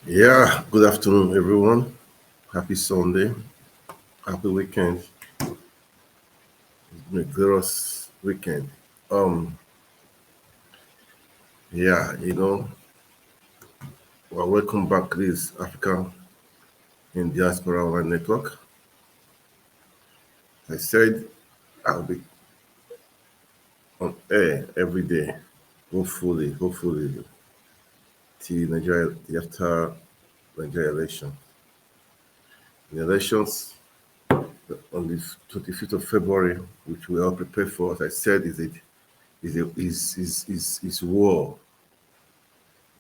Yeah, good afternoon, everyone. Happy Sunday. Happy weekend. It's been a glorious weekend. Um, yeah, well, welcome back to this Africa in Diaspora Online Network. I said I'll be on air every day, hopefully, till Nigeria, after Nigeria election. The elections on the 25th of February, which we all prepare for, as I said, is war.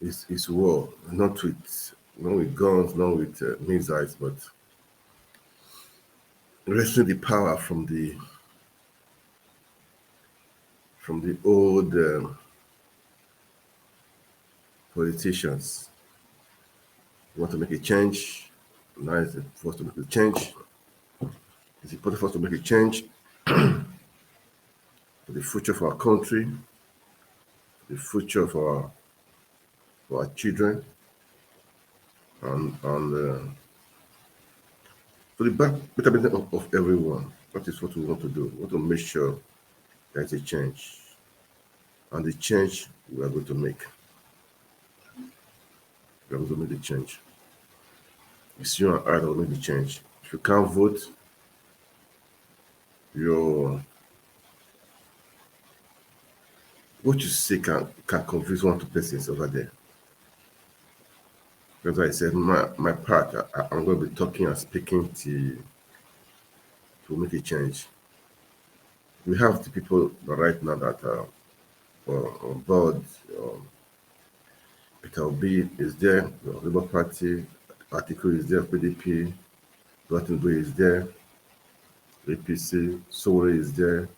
Is war, not with guns, not with missiles, but wresting the power from the old politicians. We want to make a change. Now is for us to make a change. It's important for us to make a change for the future of our country, the future for our children, and for the betterment of everyone. That is what we want to do. We want to make sure there is a change, and the change we are going to make. We are going to make the change. It's you and I that will make the change. If you can't vote, your what you say can confuse one or two persons over there. That's why I said my part, I'm going to be talking and speaking to make a change. We have the people right now that are on board. Peter Obi is there, the Labour Party, Article is there, PDP, Rottenbury is there, APC, Sowore is there,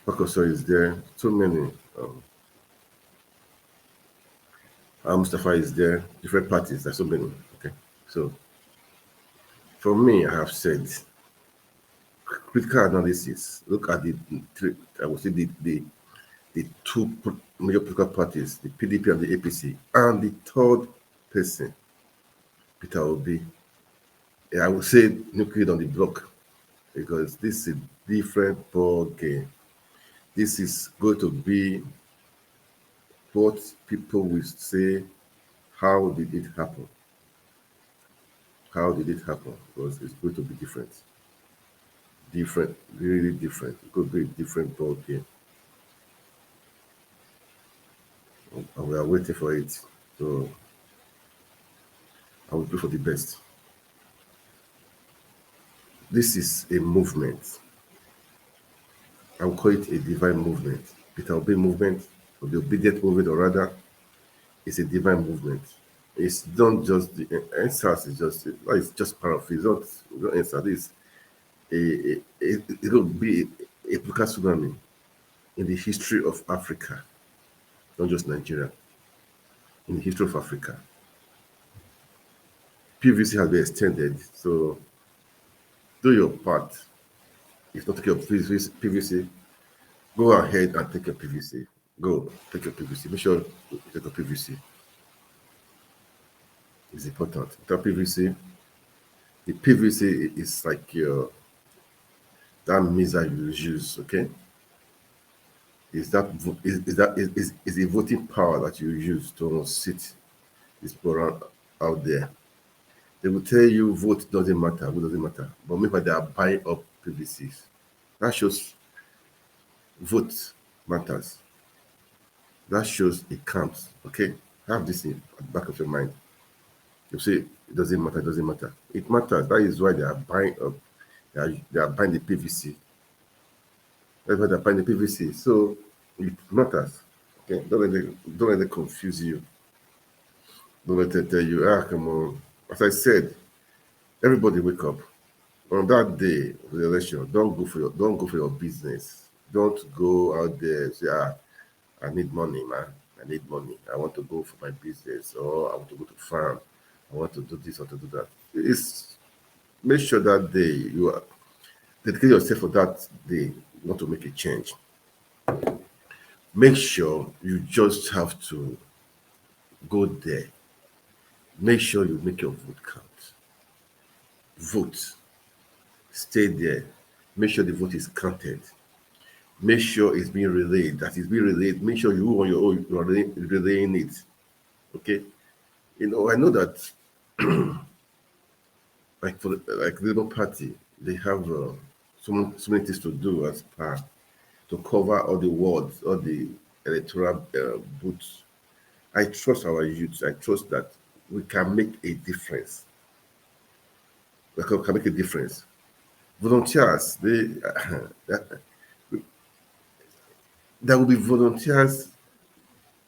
Pakoso is there, so many. Mustafa is there, different parties, there's so many. Okay. So for me, I have said critical analysis. Look at the three, I would say the two major political parties, the PDP and the APC, and the third person, Peter Obi. Yeah, I would say nuclear on the block because this is a different ball game. This is going to be what people will say, how did it happen? How did it happen? Because it's going to be different. Different, really different. It could be a different ball game. And we are waiting for it. So I will pray for the best. This is a movement. I will call it a divine movement. Peter Obi movement, or the obedient movement, or rather, it's a divine movement. It's not just the answers, it's just part of it. It's not answer. This it will be a political tsunami in the history of Africa, not just Nigeria, in the history of Africa. PVC has been extended, so do your part. If not take your PVC, go ahead and take your PVC. Go take your PVC. Make sure you take your PVC. It's important. Without PVC, the PVC is like your that missile you use. Okay, is a voting power that you use to sit this program out there. They will tell you vote doesn't matter, vote doesn't matter. But maybe they are buying up PVCs. That shows vote matters. That shows it counts. Okay? Have this in at the back of your mind. You say it doesn't matter, it doesn't matter. It matters. That is why they are buying up. They are buying the PVC. That's why they're buying the PVC. So it matters. Okay. Don't let them confuse you. Don't let them tell you, come on. As I said, everybody wake up. On that day of the election, don't go for your business. Don't go out there and say, I need money, man. I need money. I want to go for my business, or I want to go to farm. I want to do this or to do that. It's make sure that day you are dedicate yourself for that day. You want to make a change. Make sure you just have to go there. Make sure you make your vote count. Vote. Stay there. Make sure the vote is counted. Make sure it's being relayed. That is being relayed. Make sure you on your own you are relaying it. Okay. I know that like for like the Labour Party, they have so many things to do as per to cover all the wards, all the electoral booths. I trust our youth. I trust that we can make a difference. We can make a difference. Volunteers, there will be volunteers.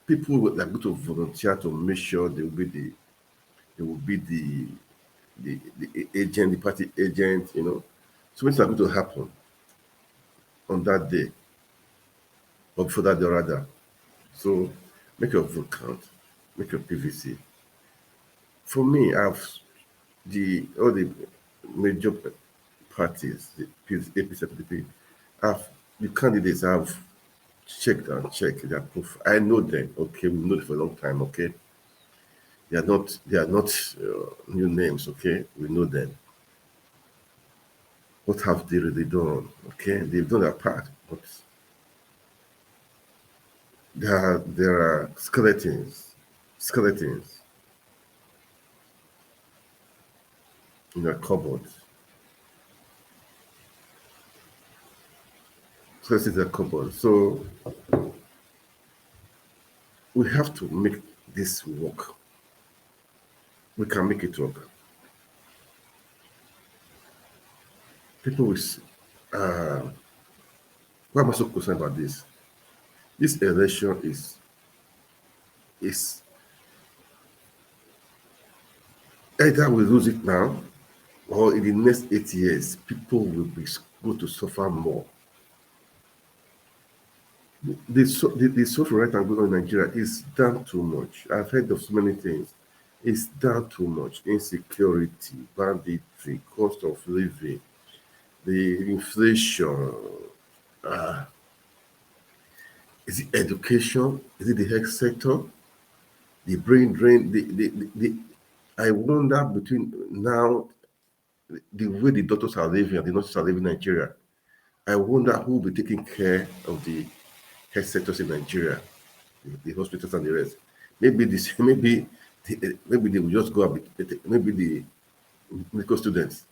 People that are going to volunteer to make sure they will be the agent, the party agent. So many things are going to happen on that day, or before that day rather. So make your vote count, make your PVC. For me, I've all the major parties, the APC, PDP, the candidates have checked and checked their proof. I know them. Okay, we know them for a long time. Okay, they are not new names. Okay, we know them. What have they really done? Okay, they've done their part, but there are skeletons in the cupboard. Skeletons in the cupboard. So we have to make this work. We can make it work. People will. Uh, why am I so concerned about this? This election is either we lose it now, or in the next 8 years, people will be going to suffer more. The social right and going on in Nigeria is down too much. I've heard of so many things. It's down too much. Insecurity, banditry, cost of living, the inflation. Is it education? Is it the health sector? The brain drain? I wonder between now, the way the doctors are living and the nurses are living in Nigeria, I wonder who will be taking care of the health sectors in Nigeria, the hospitals and the rest. Maybe this, maybe they will just go up. Maybe the medical students,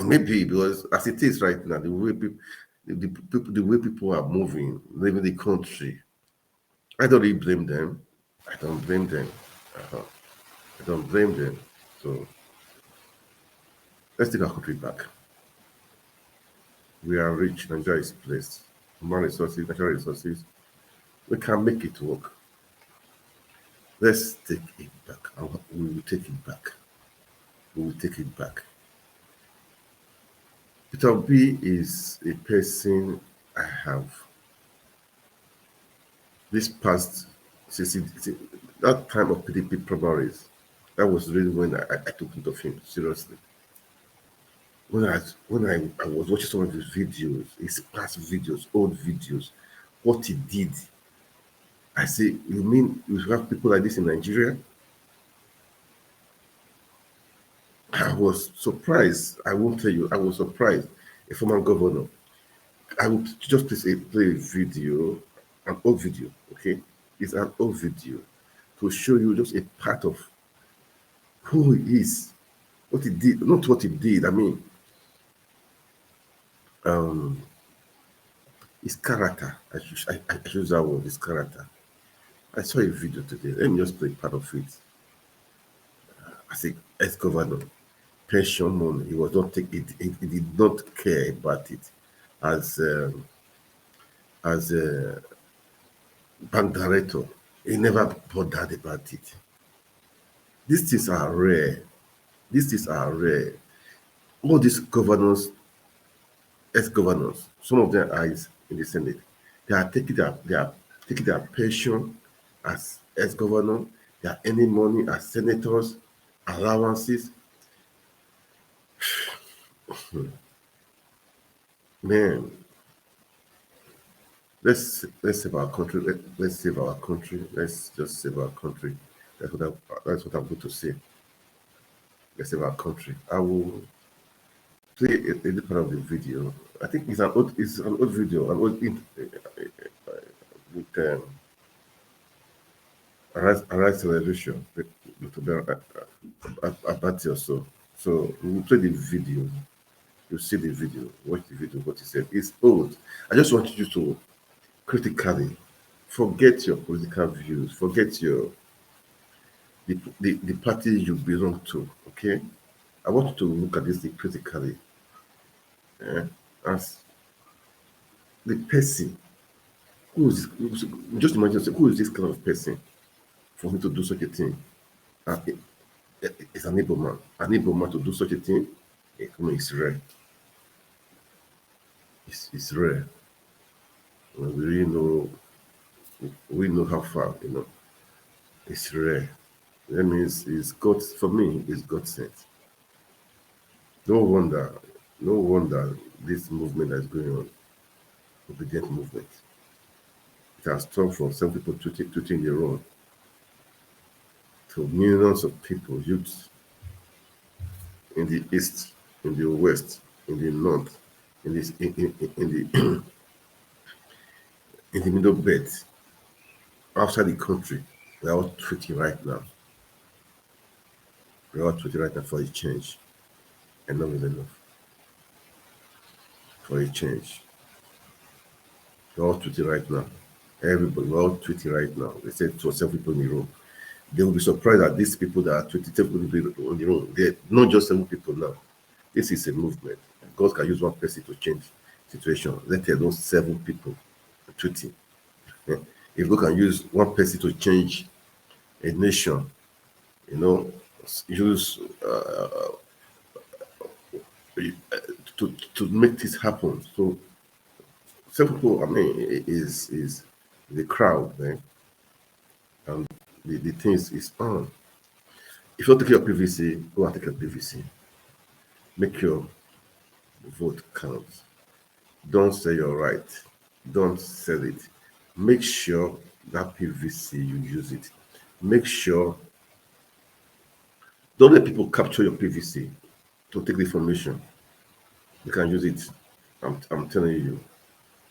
maybe because as it is right now, the way people are moving, leaving the country, I don't really blame them. I don't blame them. Uh-huh. I don't blame them. So let's take our country back. We are rich. Nigeria is blessed. Human resources, natural resources. We can make it work. Let's take it back. We will take it back. We will take it back. Peter Obi is a person I have. This past, that time of PDP primaries, that was really when I took note of him seriously. When I was watching some of his videos, his past videos, old videos, what he did, I say, you mean you have people like this in Nigeria? I was surprised. I won't tell you, I was surprised. A former governor. I will just play a video, an old video, okay? It's an old video to show you just a part of who he is, what he did, not what he did. I mean, his character. I choose that word, his character. I saw a video today. Let me just play part of it. As a ex-governor, pension money, he was not taking it. He did not care about it as a bank director. He never bothered about it. These things are rare. These things are rare. All these governors, ex-governors, some of them are in the Senate. They are taking their pension as ex-governor. They are earning money as senators, allowances. Man, let's save our country. Let's save our country. Let's just save our country. That's what I'm going to say. Let's save our country. I will play a little part of the video. I think it's an old video, an old with Arise Celebration with Abati or so. So we will play the video. You see the video, watch the video, what he said. It's old. I just want you to critically forget your political views, forget the party you belong to. Okay? I want you to look at this thing critically. As the person just imagine yourself, who is this kind of person for him to do such a thing? Uh, it- it's an able man. An able man to do such a thing, it's rare. It's rare. We really know, we know how far, it's rare. That means it's God, for me, it's God sent. No wonder, no wonder this movement that is going on, obedient movement. It has turned from some people tweeting their own to millions of people, youth in the east, in the west, in the north, in this in the in the middle belt, outside the country. We're all tweeting right now. We're all tweeting right now for a change. Enough is enough. For a change. We're all tweeting right now. Everybody, we're all tweeting right now. They said to several people in the room. They will be surprised that these people that are tweeting, several people in the room, they're not just several people now. This is a movement. God can use one person to change situation. Let alone seven people tweeting. Yeah. If God can use one person to change a nation, you know, use to make this happen. So some people, I mean, is the crowd, man, and the things is on. If you take your PVC, go and take your PVC. Make your vote count. Don't say you're right. Don't sell it. Make sure that PVC you use it. Make sure don't let people capture your PVC to take the information. You can use it. I'm telling you.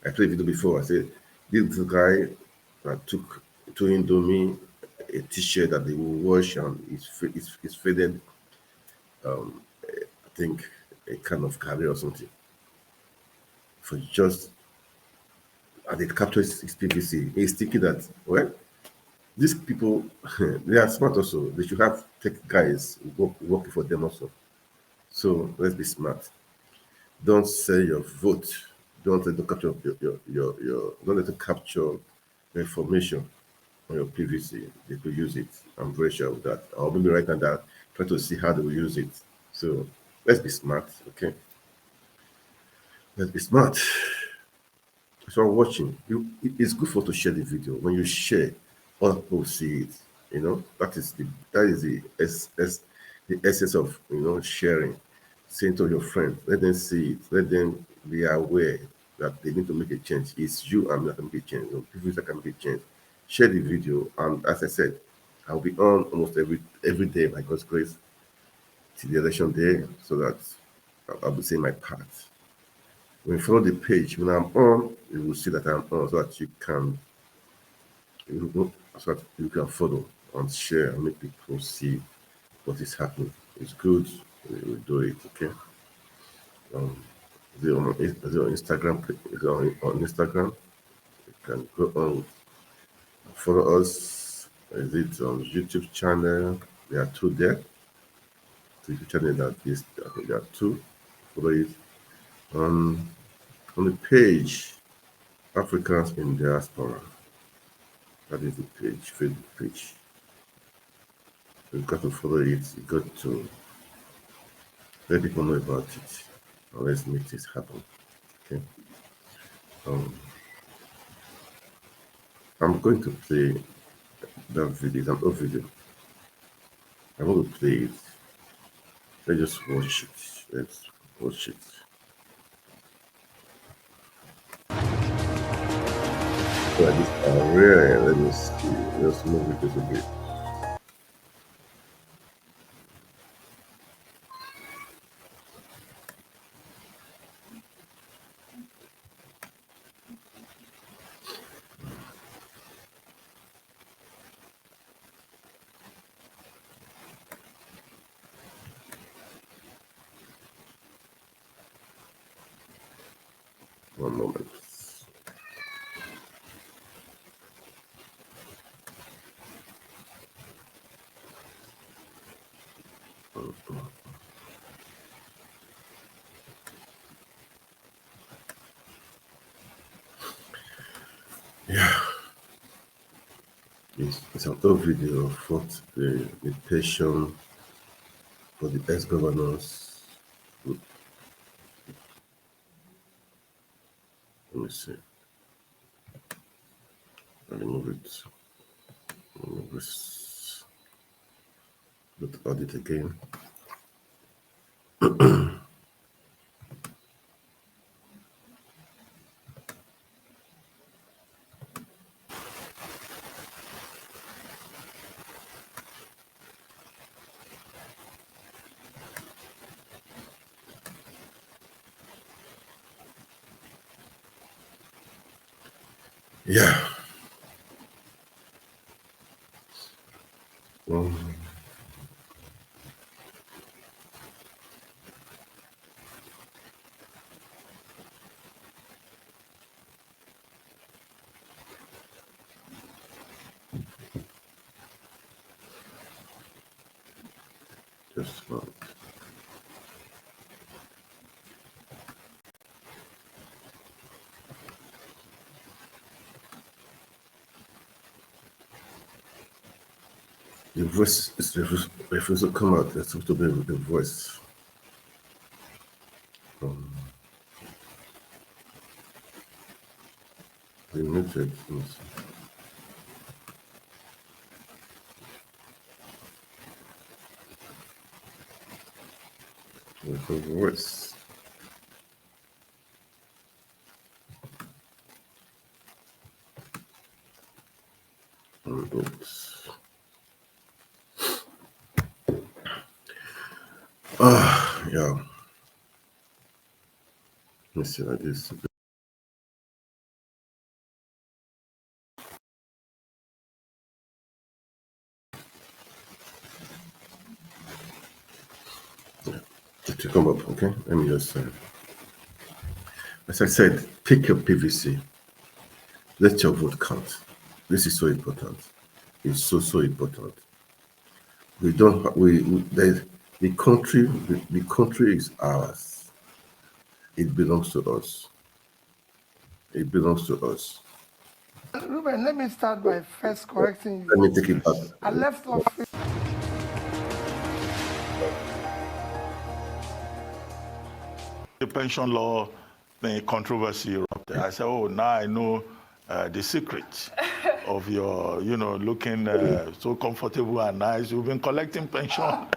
I played video before. I said this guy that took to Indomie a t-shirt that they will wash and it's faded. I think a kind of career or something. For just and they capture his PVC. He's thinking that well, these people they are smart also. They should have tech guys working for them also. So let's be smart. Don't sell your vote. Don't let them capture your don't let them capture the information on your PVC. They could use it. I'm very sure of that. Or maybe right now that try to see how they will use it. So let's be smart, okay? Let's be smart. So I'm watching. It's good for to share the video. When you share, other people see it. That is the essence of sharing. Saying to your friends, let them see it. Let them be aware that they need to make a change. It's you and me that can make a change. People that can make a change. Share the video, and as I said, I'll be on almost every day by God's grace till the election day, so that I'll be saying my part. When you follow the page, when I'm on, you will see that I'm on, so that you can follow and share and make people see what is happening. It's good. We will do it. Okay. Is it on Instagram? Is it on Instagram? You can go on follow us. Is it on YouTube channel? There are two there. The YouTube channel there are two. Follow it on the page Africans in Diaspora. That is the page, Facebook page. You've got to follow it. You've got to let people know about it. Now let's make this happen. Okay. I'm going to play that video. It's an old video. I'm going to play it. Let's just watch it. Let's watch it. So this rare. Let me see. Let's move it a little bit. One moment. Yeah, it's an old video of what the petition for the ex-governors. Let me see. I'll remove it. Remove this. Let's add it again. Yeah. Just one. The voice is refusing to come out. Let's talk to me with the voice. Limited. With the voice. Oops. Yeah. Let me see like this. Yeah. To come up, okay? Let me just as I said, pick your PVC. Let your vote count. This is so important. It's so important. We don't. The country. The country is ours. It belongs to us. It belongs to us. Ruben, let me start by first correcting you. Let me take it back. I left office. The pension law controversy erupted. I said, oh, now I know the secret of your, looking so comfortable and nice. You've been collecting pension and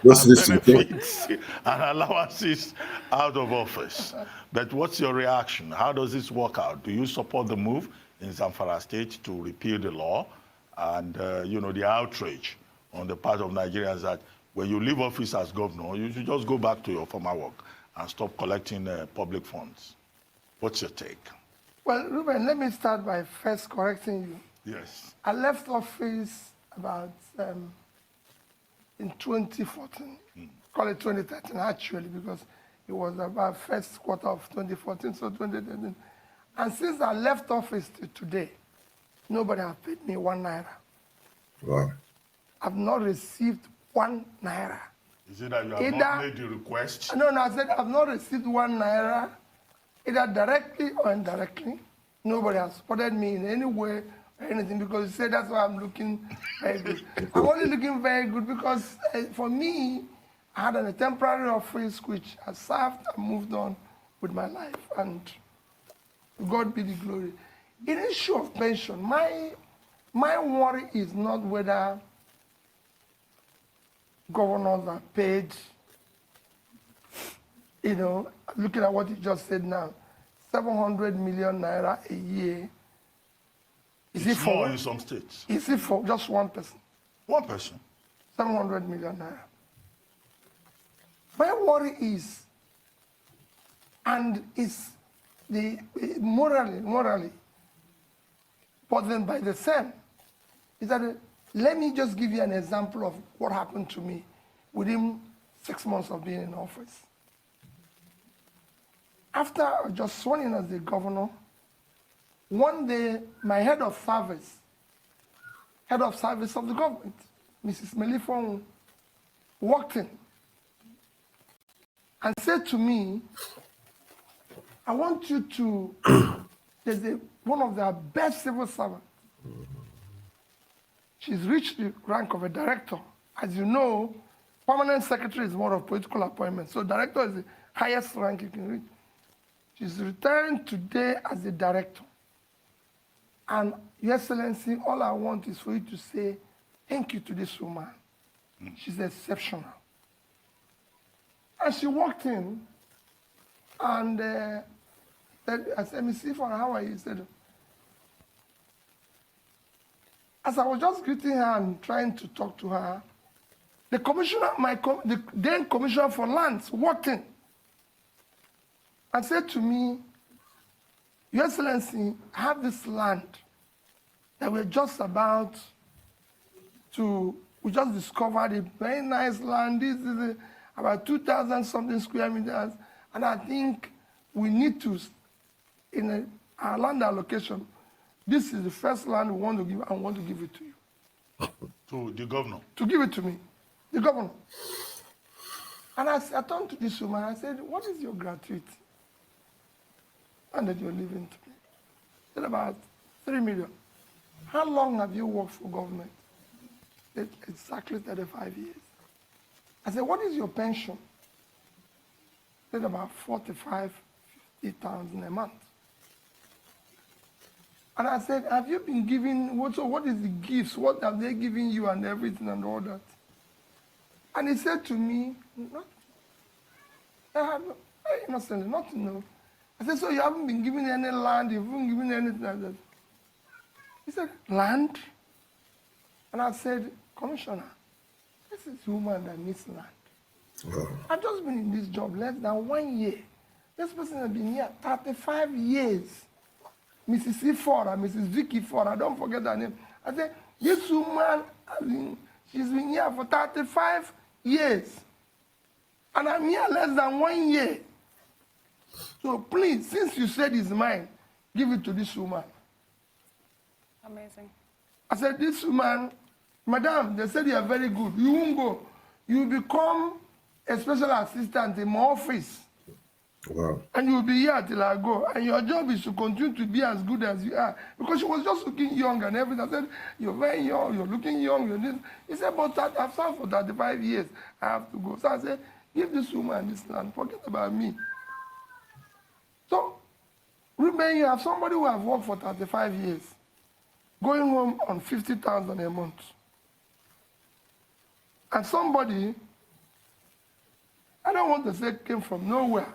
benefits and allowances out of office. But what's your reaction? How does this work out? Do you support the move in Zamfara State to repeal the law and, the outrage on the part of Nigerians that when you leave office as governor, you should just go back to your former work and stop collecting public funds? What's your take? Well, Ruben, let me start by first correcting you. Yes. I left office about in 2014. Call it 2013 actually, because it was about first quarter of 2014, so 2013. And since I left office to today, nobody has paid me 1 naira. Wow. I've not received 1 naira. Is it that you have not made the request? No, I said I've not received 1 naira, either directly or indirectly. Nobody has supported me in any way or anything, because you said that's why I'm looking very good. I'm only looking very good because for me, I had a temporary office which I served and moved on with my life, and God be the glory. In the issue of pension, my worry is not whether governors are paid, looking at what you just said now, 700 million naira a year. Is it for more in some states? Is it for just one person? One person? 700 million naira. My worry is, and it's the morally, but then by the same, is that let me just give you an example of what happened to me within 6 months of being in office. after I was just sworn in as the governor, one day my head of service of the government, Mrs. Melifon, walked in and said to me, I want you to, there's one of their best civil servants. She's reached the rank of a director. As you know, permanent secretary is more of political appointment. So director is the highest rank you can reach. She's retiring today as a director. And Your Excellency, all I want is for you to say thank you to this woman. She's exceptional. And she walked in and I said, Miss Ifon, how are you? He said, as I was just greeting her and trying to talk to her, the commissioner, the then commissioner for lands walked in and said to me, Your Excellency, I have this land that we're just about to, we just discovered a very nice land. This is about 2,000 something square meters. And I think we need to, in our land allocation, this is the first land we want to give, and want to give it to you. To the governor? To give it to me, the governor. And I turned to this woman, I said, what is your gratuity? And that you're leaving to me. She said, about 3 million. How long have you worked for government? She said, exactly 35 years. I said, what is your pension? She said, about 45,000, 50,000 a month. And I said, have you been given, so what is the gifts? What have they given you and everything and all that? And he said to me, nothing. I have very innocently, not to know. I said, so you haven't been given any land, you haven't given anything like that. He said, land? And I said, Commissioner, this is a woman that needs land. Wow. I've just been in this job less than 1 year. This person has been here 35 years. Mrs. E. Ford and Mrs. Vicky Ford, I don't forget her name. I said, this woman, she's been here for 35 years. And I'm here less than 1 year. So please, since you said it's mine, give it to this woman. Amazing. I said, this woman, madam, they said you are very good. You won't go. You become a special assistant in my office. Wow. And you'll be here till I go. And your job is to continue to be as good as you are. Because she was just looking young and everything. I said, you're very young, you're looking young, you're this. He said, but I've served for 35 years. I have to go. So I said, give this woman this land. Forget about me. So, remember, you have somebody who has worked for 35 years, going home on 50,000 a month. And somebody, I don't want to say came from nowhere,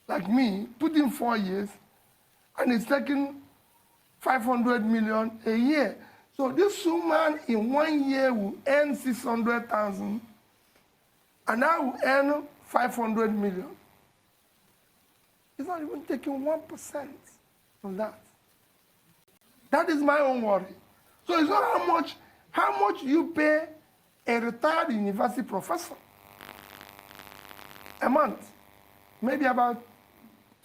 like me, put in 4 years, and it's taking 500 million a year. So this woman in 1 year will earn 600,000, and I will earn 500 million. It's not even taking 1% from that. That is my own worry. So it's not how much you pay a retired university professor a month. Maybe about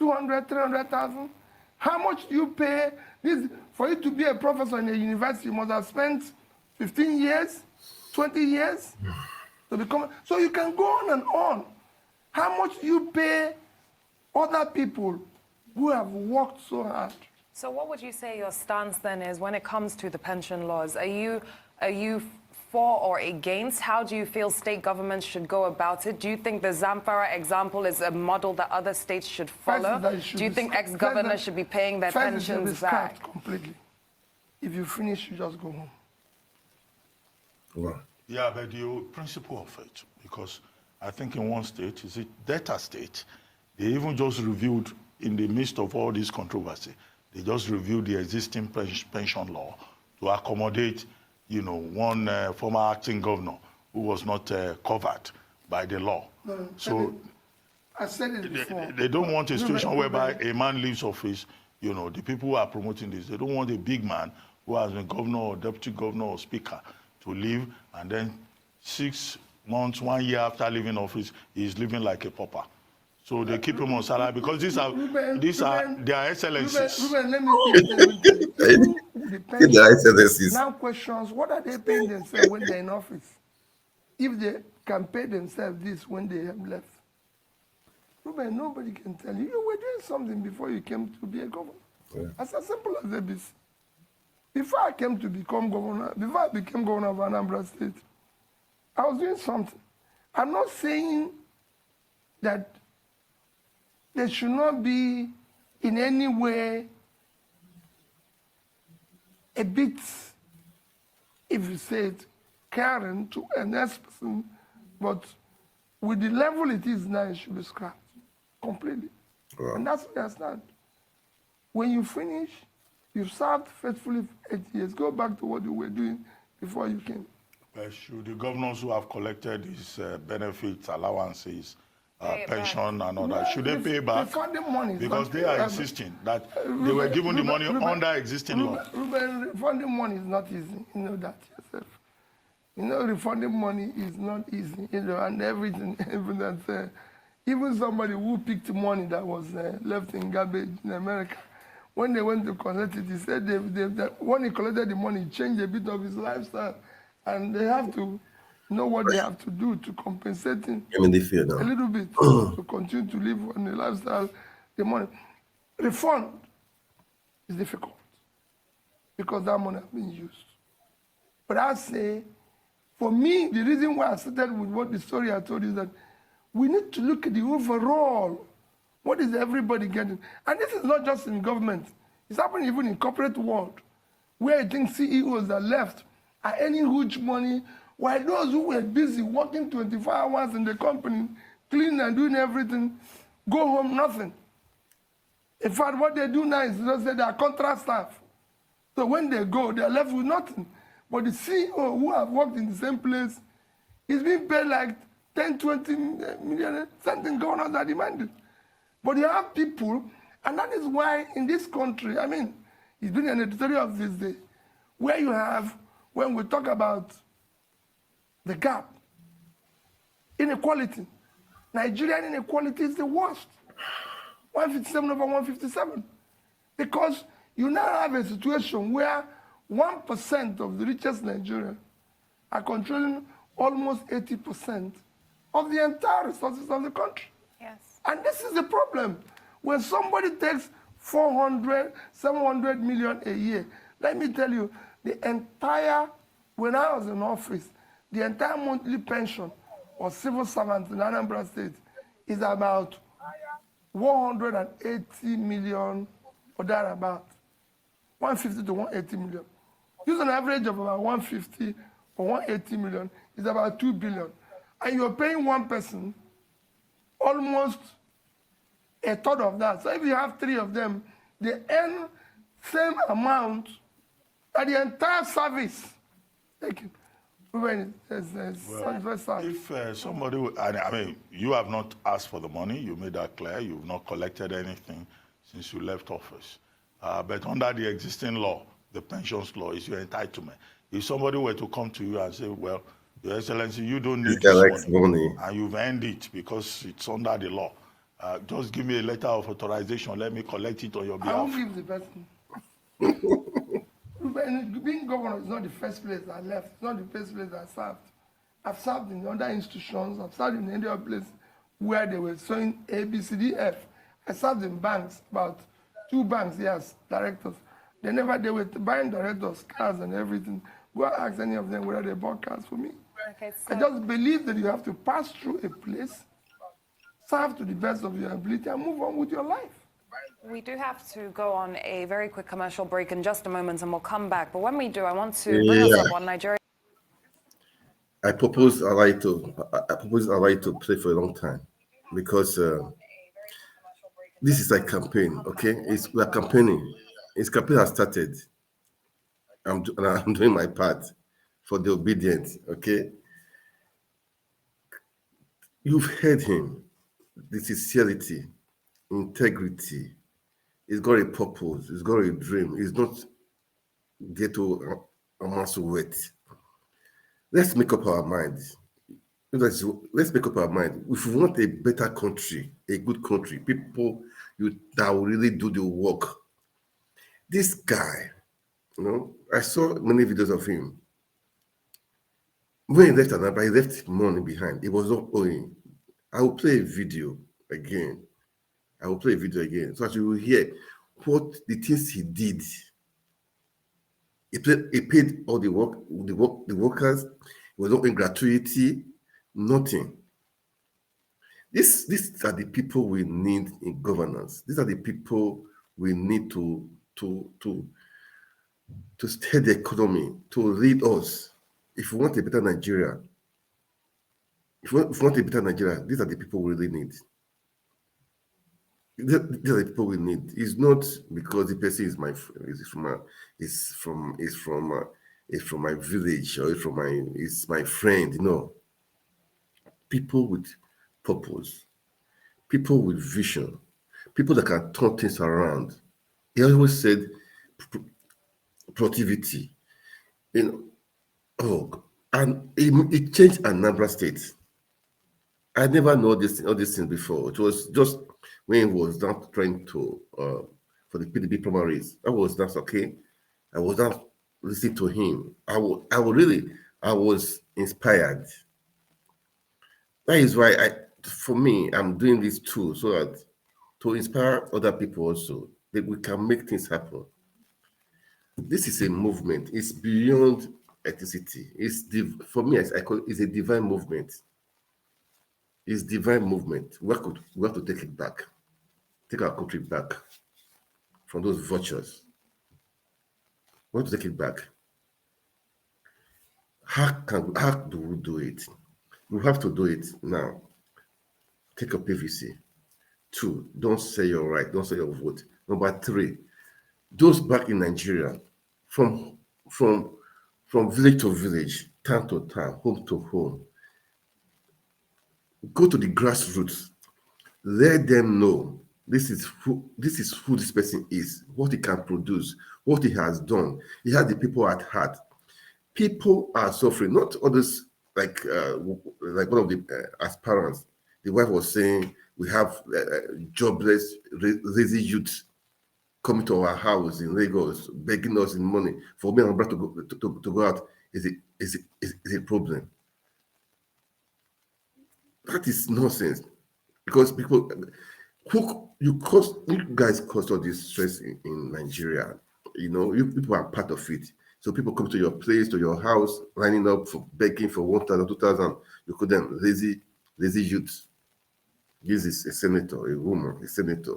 200, 300,000. How much do you pay this? For you to be a professor in a university, you must have spent 15 years, 20 years to become. So you can go on and on. How much do you pay other people who have worked so hard? So what would you say your stance then is when it comes to the pension laws? Are you for or against? How do you feel state governments should go about it? Do you think the Zamfara example is a model that other states should follow? Do you think ex-governors should be paying their pensions back? Completely. If you finish, you just go home. Wow. Yeah, but the principle of it, because I think in one state, is it Delta State, they even just reviewed, in the midst of all this controversy, they just reviewed the existing pension law to accommodate, you know, one former acting governor who was not covered by the law. No, so I said it before. They don't want a situation whereby a man leaves office, you know, the people who are promoting this, they don't want a big man who has been governor or deputy governor or speaker to leave, and then 6 months, 1 year after leaving office, he's living like a pauper. So they keep him on salary because these are their excellencies. Ruben, let me say something. Even the pension now questions what are they paying themselves when they're in office? If they can pay themselves this when they have left. Ruben, nobody can tell you. You were doing something before you came to be a governor. Yeah. As simple as ABC. Before I came to become governor, before I became governor of Anambra State, I was doing something. I'm not saying that there should not be in any way a bit, if you say it, caring to a next person, but with the level it is now, it should be scrapped completely. Wow. And that's where I stand. When you finish, you've served faithfully for 8 years. Go back to what you were doing before you came. Should the governors who have collected these benefits, allowances, Pay it pension and all that, should they pay back? Refunding money is Because not- they are insisting that they were given the money under existing law. Ruben, refunding money is not easy. You know that yourself. You know, refunding money is not easy. You know, and everything, even that, even somebody who picked money that was left in garbage in America, when they went to collect it, he said that when he collected the money, he changed a bit of his lifestyle, and they have to know what they have to do to compensate him I mean, they fear now. a little bit to continue to live on the lifestyle, the money. Refund is difficult because that money has been used. But I say, for me, the reason why I started with what the story I told you is that we need to look at the overall. What is everybody getting? And this is not just in government. It's happening even in corporate world, where I think CEOs that left are earning huge money, while those who were busy working 24 hours in the company, cleaning and doing everything, go home nothing. In fact, what they do now is just say they are contract staff. So when they go, they are left with nothing. But the CEO who have worked in the same place is being paid like 10, 20 million, something governors are demanding. But you have people, and that is why in this country, I mean, it's been an editorial of this day, where you have, when we talk about the gap, inequality, Nigerian inequality is the worst. 157 over 157. Because you now have a situation where 1% of the richest Nigerians are controlling almost 80% of the entire resources of the country. Yes. And this is the problem. When somebody takes 400, 700 million a year, let me tell you, the entire, when I was in office, the entire monthly pension of civil servants in Anambra State is about 180 million or thereabout. 150 to 180 million. Use an average of about 150 or 180 million is about 2 billion. And you're paying one person almost a third of that. So if you have 3 of them, they earn same amount at the entire service. Thank you. If somebody, I mean, you have not asked for the money, you made that clear, you've not collected anything since you left office. But under the existing law, the pensions law is your entitlement. If somebody were to come to you and say, well, Your Excellency, you don't need this money, and you've earned it because it's under the law. Just give me a letter of authorization, let me collect it on your behalf. I won't give the person. Being governor is not the first place I left. It's not the first place I served. I've served in other institutions. I've served in any other place where they were showing A, B, C, D, F. I served in banks, about 2 banks, yes, directors. They were buying directors, cars and everything. Go ask any of them whether they bought cars for me. Okay, so I just believe that you have to pass through a place, serve to the best of your ability, and move on with your life. we do have to go on a very quick commercial break in just a moment, and we'll come back. But when we do, I want to bring us up on Nigeria. I propose I like to play for a long time because this is a campaign, okay? We're campaigning. Its campaign has started. I'm doing my part for the obedient, okay? You've heard him. The sincerity, integrity. He's got a purpose. He's got a dream. He's not get to amass weight. Let's make up our minds. Let's make up our mind. If we want a better country, a good country, people that will really do the work. This guy, I saw many videos of him. When he left Anambra, he left money behind. He was not owing. I will play a video again. So that you will hear what the things he did. He paid all the workers. He was not in gratuity, nothing. These are the people we need in governance. These are the people we need to steer the economy, to lead us. If we want a better Nigeria, these are the people we really need. These are the people we need. It's not because the person is my friend, is from my village, or is my friend. No. People with purpose, people with vision, people that can turn things around. He always said productivity, and it changed Anambra State. I never know all these things before. It was just when he was not trying to for the PDP primaries. That's okay. I was not listening to him. I was inspired. That is why for me, I'm doing this too, so that to inspire other people also, that we can make things happen. This is a movement. It's beyond ethnicity. For me, I call it's a divine movement. It's divine movement. We have to take it back, take our country back from those vultures. We have to take it back. How do we do it? We have to do it now. Take a PVC. 2, don't say your right, don't say your vote. Number 3, those back in Nigeria, from village to village, town to town, home to home, go to the grassroots. Let them know this is who this person is, what he can produce, what he has done. He has the people at heart. People are suffering, not others like one of the aspirants. The wife was saying, we have jobless, lazy youths coming to our house in Lagos, begging us in money for me and my brother to go out. Is a problem? That is nonsense. Because people, you guys cause all this stress in Nigeria. You people are part of it. So people come to your place, to your house, lining up for begging for 1,000, 2,000. You call them lazy youths. This is a senator, a woman, a senator.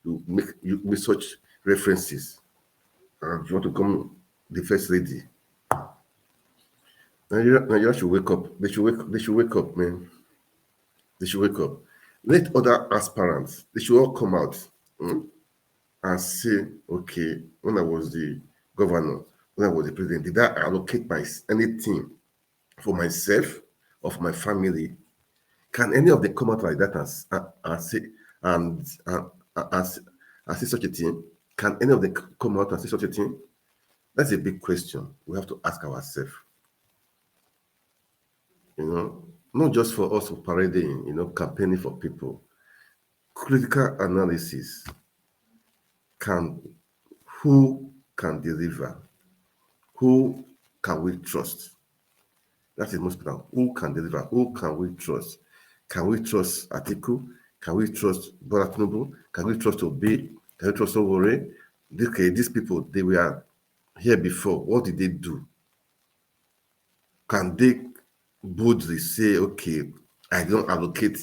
You make such references. And you want to come the first lady. Nigeria should wake up. They should wake up, man. They should wake up. Let other aspirants, they should all come out and say, okay, when I was the governor, when I was the president, did I allocate anything for myself or for my family? Can any of them come out like that and say such a thing? Can any of them come out and say such a thing? That's a big question. We have to ask ourselves. Not just for us for parading, campaigning for people. Critical analysis. Who can deliver? Who can we trust? That is most important. Who can deliver? Who can we trust? Can we trust Atiku? Can we trust Bola Tinubu? Can we trust Obi? Can we trust Owore? Okay, these people, they were here before. What did they do? Can they boldly say, okay, I don't allocate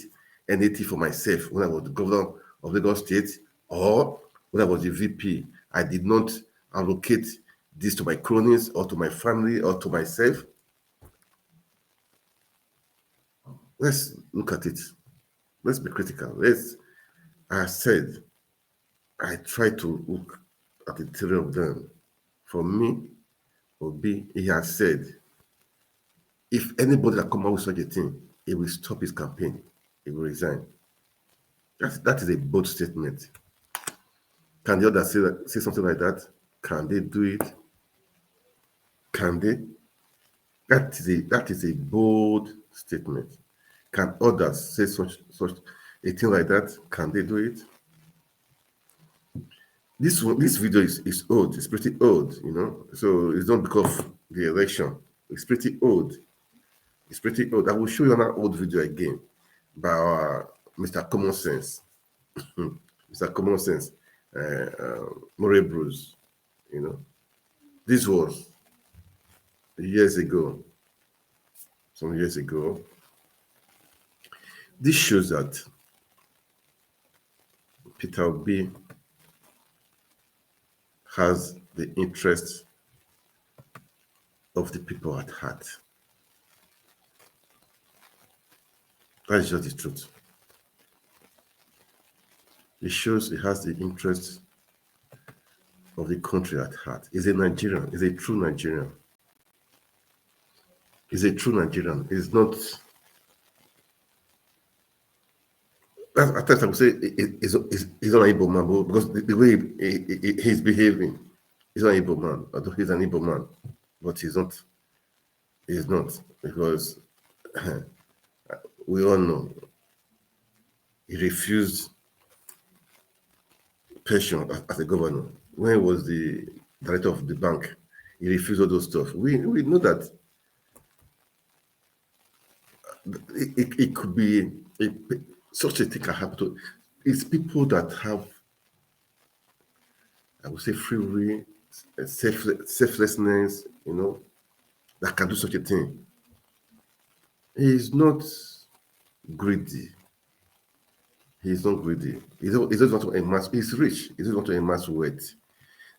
anything for myself when I was the governor of Lagos State, or when I was the VP, I did not allocate this to my cronies or to my family or to myself? Let's look at it. Let's be critical. I said, I try to look at the three of them. For me, Obi, he has said, if anybody that come out with such a thing, he will stop his campaign. He will resign. That is a bold statement. Can the others say something like that? Can they do it? Can they? That is a bold statement. Can others say such a thing like that? Can they do it? This video is old. It's pretty old, you know. So it's not because of the election. It's pretty old. It's pretty old. I will show you another old video again by our Mr. Common Sense, Mr. Common Sense, Murray Bruce. You know, this was years ago, some years ago. This shows that Peter Obi has the interest of the people at heart. That is just the truth. It shows he has the interest of the country at heart. He's a Nigerian. He's a true Nigerian. He's a true Nigerian. He's not. At times I would say he's not an Igbo man, because the way he's behaving, he's not an Igbo man. Although he's an Igbo man, but he's not. He's not, because we all know he refused pension as a governor. When he was the director of the bank, he refused all those stuff. We know that it could be such a thing can happen to. It's people that have, I would say, free will, selflessness, you know, that can do such a thing. He is not greedy. He is not greedy. He doesn't want to amass. He's rich. He doesn't want to amass wealth.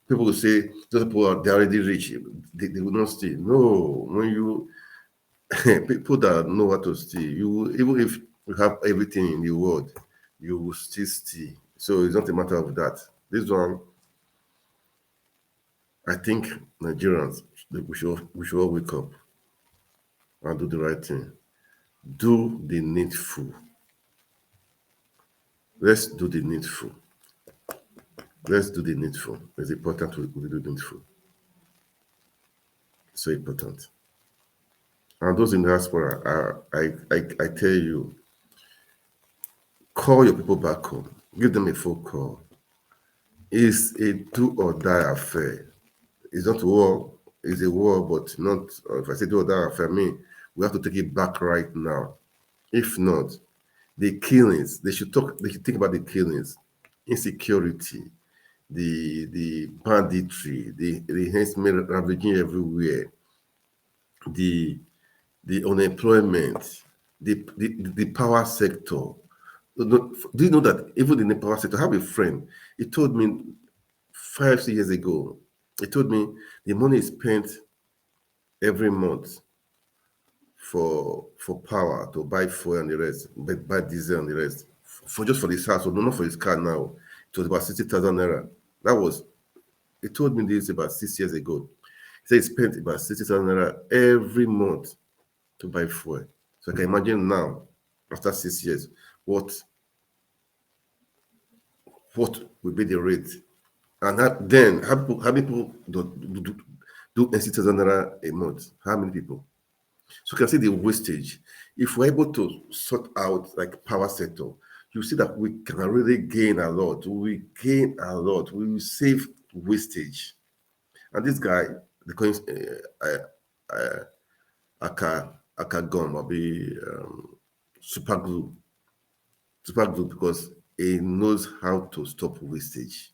People will say, those people they're already rich. They will not steal. No, when you people that know what to steal, even if you have everything in the world, you will still steal. So it's not a matter of that. This one, I think Nigerians, we should all wake up and do the right thing. Do the needful. Let's do the needful. Let's do the needful. It's important to do the needful. So important. And those in the diaspora, I tell you, call your people back home. Give them a phone call. It's a do or die affair. It's not war. It's a war, but not. If I say do or die affair, I mean we have to take it back right now. If not, the killings. They should think about the killings, insecurity, the banditry, the enhancement ravaging everywhere, the unemployment, the power sector. Do you know that even in the power sector, I have a friend, he told me 5-6 years ago, he told me the money is spent every month for power, to buy fuel and the rest, buy diesel and the rest, for just for his house, or not for his car now. It was about 60,000 naira. That was, he told me this about 6 years ago. He said he spent about 60,000 naira every month to buy fuel. So I can imagine now, after 6 years, what will be the rate, and then how many people do 60,000 naira a month? How many people? So you can see the wastage. If we're able to sort out like power sector, you see that we can really gain a lot. We gain a lot. We will save wastage. And this guy, the coins, Aka gum or be super glue, because he knows how to stop wastage.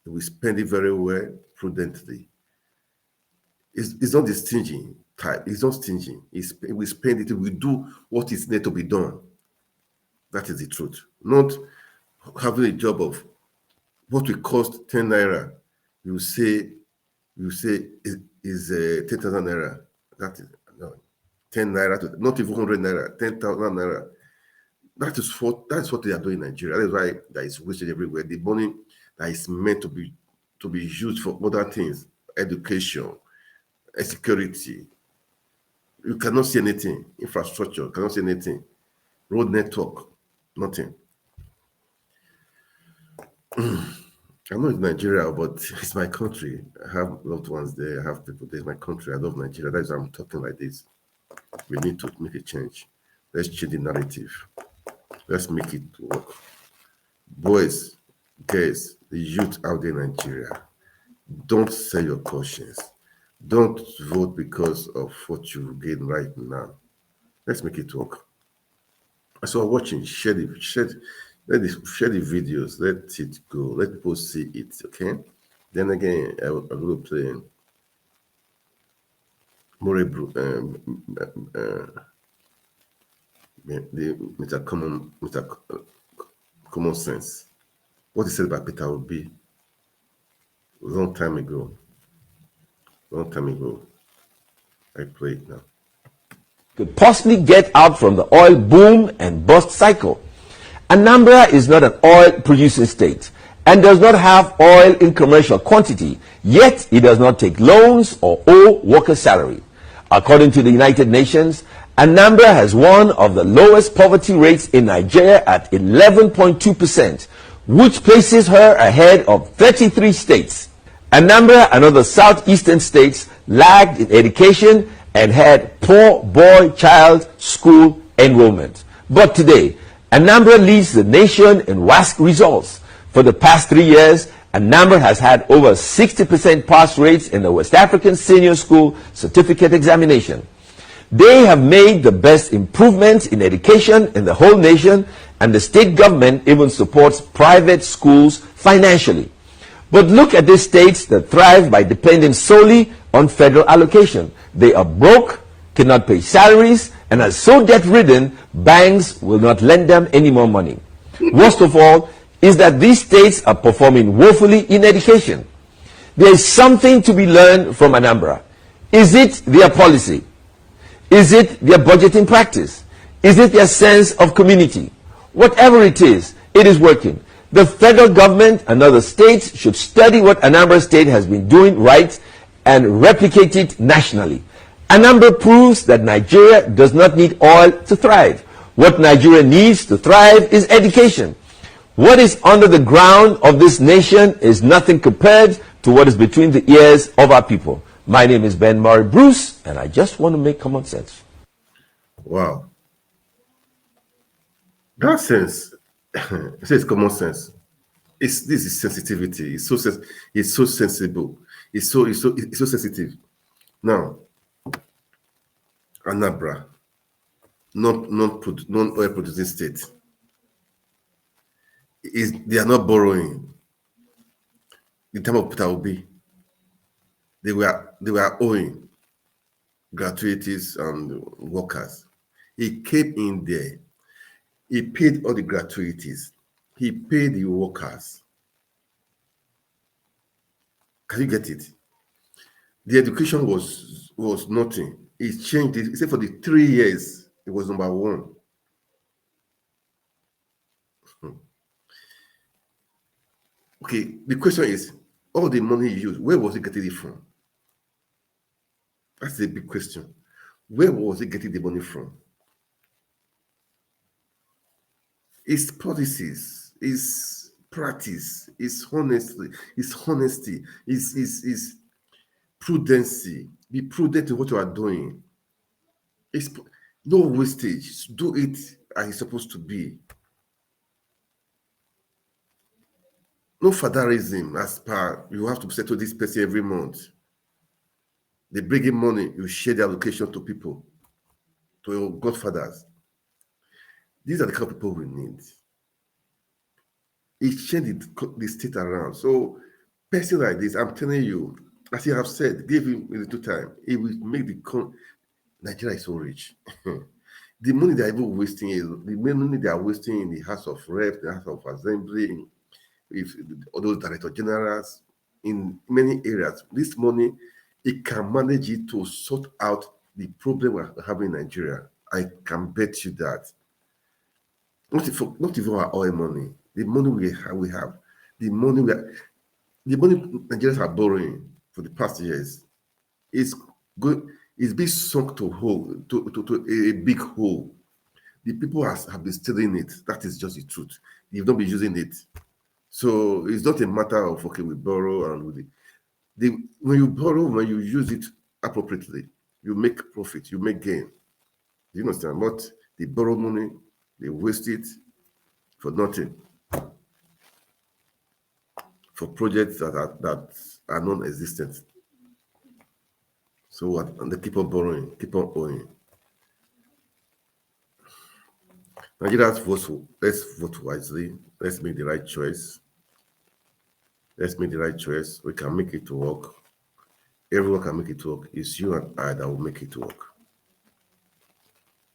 He will spend it very well, prudently. It's not the stingy type. It's not stingy. He will spend it. He will do what is needed to be done. That is the truth. Not having a job of what will cost 10 naira. You say is 10,000 naira. That is no 10 naira to not even 100 naira, 10,000 naira. That's what they are doing in Nigeria. That is why there is wastage everywhere. The money that is meant to be used for other things, education, security. You cannot see anything. Infrastructure, you cannot see anything. Road network, nothing. I'm not in Nigeria, but it's my country. I have loved ones there. I have people there. It's my country. I love Nigeria. That's why I'm talking like this. We need to make a change. Let's change the narrative. Let's make it work. Boys, girls, the youth out there in Nigeria, don't sell your conscience. Don't vote because of what you gain right now. Let's make it work. So watching, share the videos, let it go, let people see it, okay? Then again, I will play more common sense. What he said by Peter Obi long time ago. I play it now. Could possibly get out from the oil boom and bust cycle. Anambra is not an oil producing state and does not have oil in commercial quantity, yet it does not take loans or owe worker salary. According to the United Nations, Anambra has one of the lowest poverty rates in Nigeria at 11.2%, which places her ahead of 33 states. Anambra and other southeastern states lagged in education and had poor boy-child school enrollment. But today, Anambra leads the nation in WASC results. For the past 3 years, Anambra has had over 60% pass rates in the West African Senior School Certificate Examination. They have made the best improvements in education in the whole nation, and the state government even supports private schools financially. But look at these states that thrive by depending solely on federal allocation. They are broke, cannot pay salaries, and are so debt-ridden, banks will not lend them any more money. Worst of all is that these states are performing woefully in education. There is something to be learned from Anambra. Is it their policy? Is it their budgeting practice? Is it their sense of community? Whatever it is working. The federal government and other states should study what Anambra State has been doing right and replicate it nationally. Anambra proves that Nigeria does not need oil to thrive. What Nigeria needs to thrive is education. What is under the ground of this nation is nothing compared to what is between the ears of our people. My name is Ben Murray Bruce, and I just want to make common sense. Wow. That sense, it says common sense. This is sensitivity. It's so sensible. It's so sensitive. Now, Anambra, non-oil producing state, they are not borrowing. In time of Peter Obi, they were owing gratuities and workers. He came in there. He paid all the gratuities. He paid the workers. Can you get it? The education was nothing. He changed it. Except for the 3 years, it was number one. Okay, the question is, all the money he used, where was he getting it from? That's the big question. Where was he getting the money from? His policies, his practice, his honesty, his prudency. Be prudent in what you are doing. It's no wastage. Do it as it's supposed to be. No fatherism as per you have to settle this person every month. They bring in money, you share the allocation to people, to your godfathers. These are the kind of people we need. It changed the state around. So, person like this, I'm telling you, as you have said, give him a little time. It will make Nigeria is so rich. The money they are even wasting is the money they are wasting in the House of Reps, the House of Assembly, if all those director generals in many areas. This money, it can manage it to sort out the problem we're having in Nigeria. I can bet you that. Not even our oil money. The money we have, the money Nigerians are borrowing for the past years is being sunk to a big hole. The people have been stealing it. That is just the truth. They've not been using it. So it's not a matter of, okay, we borrow and when you borrow, when you use it appropriately, you make profit, you make gain. You understand? But they borrow money, they waste it for nothing, for projects that are non-existent. So what? And they keep on borrowing, keep on owing. Nigerians vote. Let's vote wisely. Let's make the right choice. Let's make the right choice. We can make it work. Everyone can make it work. It's you and I that will make it work.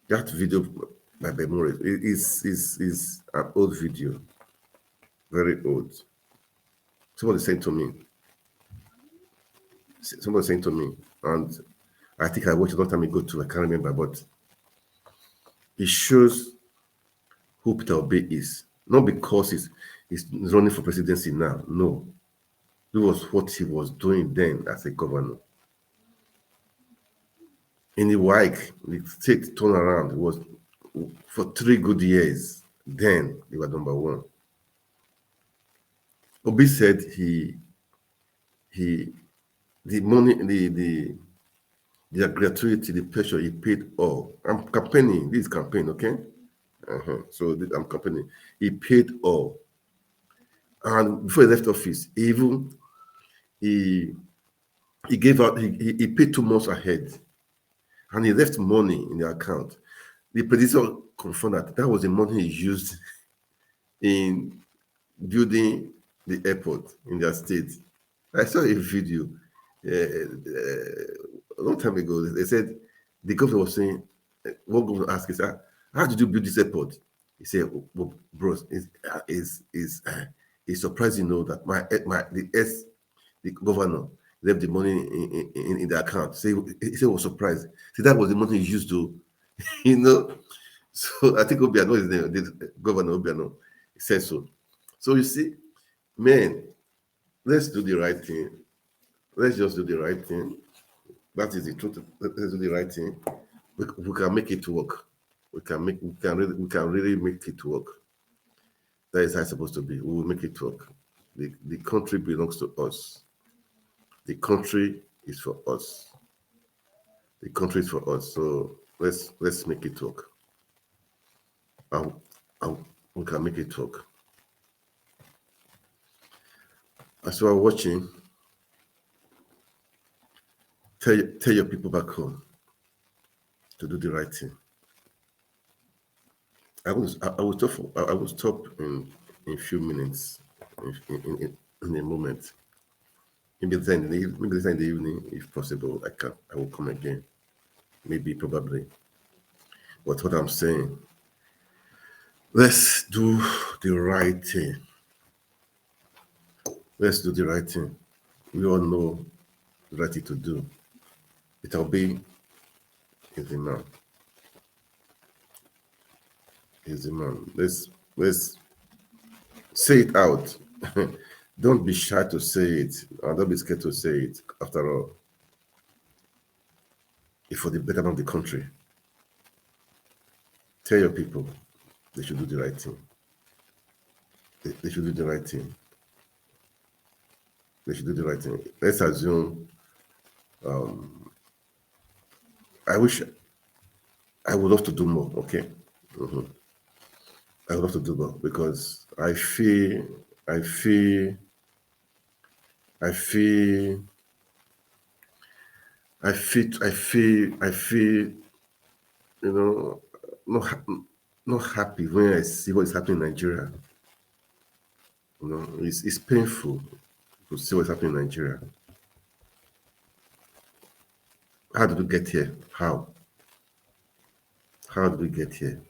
That video by Memorial is an old video, very old. Somebody saying to me, and I think I watched a long time ago too. I can't remember, but it shows who Peter Obi is. Not because he's running for presidency now. No, it was what he was doing then as a governor. In the WAEC, the state turnaround was for 3 good years. Then they were number 1. Obi said the money, the gratuity, the pressure, he paid all. I'm campaigning. This is campaign, okay? So I'm campaigning. He paid all. And before he left office, he gave out. He paid 2 months ahead, and he left money in the account. The predecessor confirmed that was the money he used in building the airport in their state. I saw a video a long time ago. They said the governor was saying, one governor asked, he said, how did you build this airport? He said, well, bros, it's surprising, that the governor left the money in the account. He said he was surprised. See, that was the money he used to, So I think Obiano is the governor Obiano. He said so. So you see, man, let's do the right thing. Let's just do the right thing. That is the truth. Let's do the right thing. We can make it work. We can really make it work. That is how it's supposed to be. We will make it work. The country belongs to us. The country is for us. The country is for us. So let's make it work. We can make it work. As you are watching, tell your people back home to do the right thing. I will stop in a few minutes, in a moment. Maybe later in the evening, if possible, I will come again. Maybe, probably. But what I'm saying, let's do the right thing. Let's do the right thing. We all know the right thing to do. Peter Obi is the man. Is the man. Let's say it out. Don't be shy to say it, and don't be scared to say it. After all, it's for the betterment of the country. Tell your people they should do the right thing. They should do the right thing. They should do the right thing. Let's assume. I would love to do more. Okay. I would love to do more because I feel, not happy when I see what is happening in Nigeria. It's painful to see what's happening in Nigeria. How did we get here? How did we get here?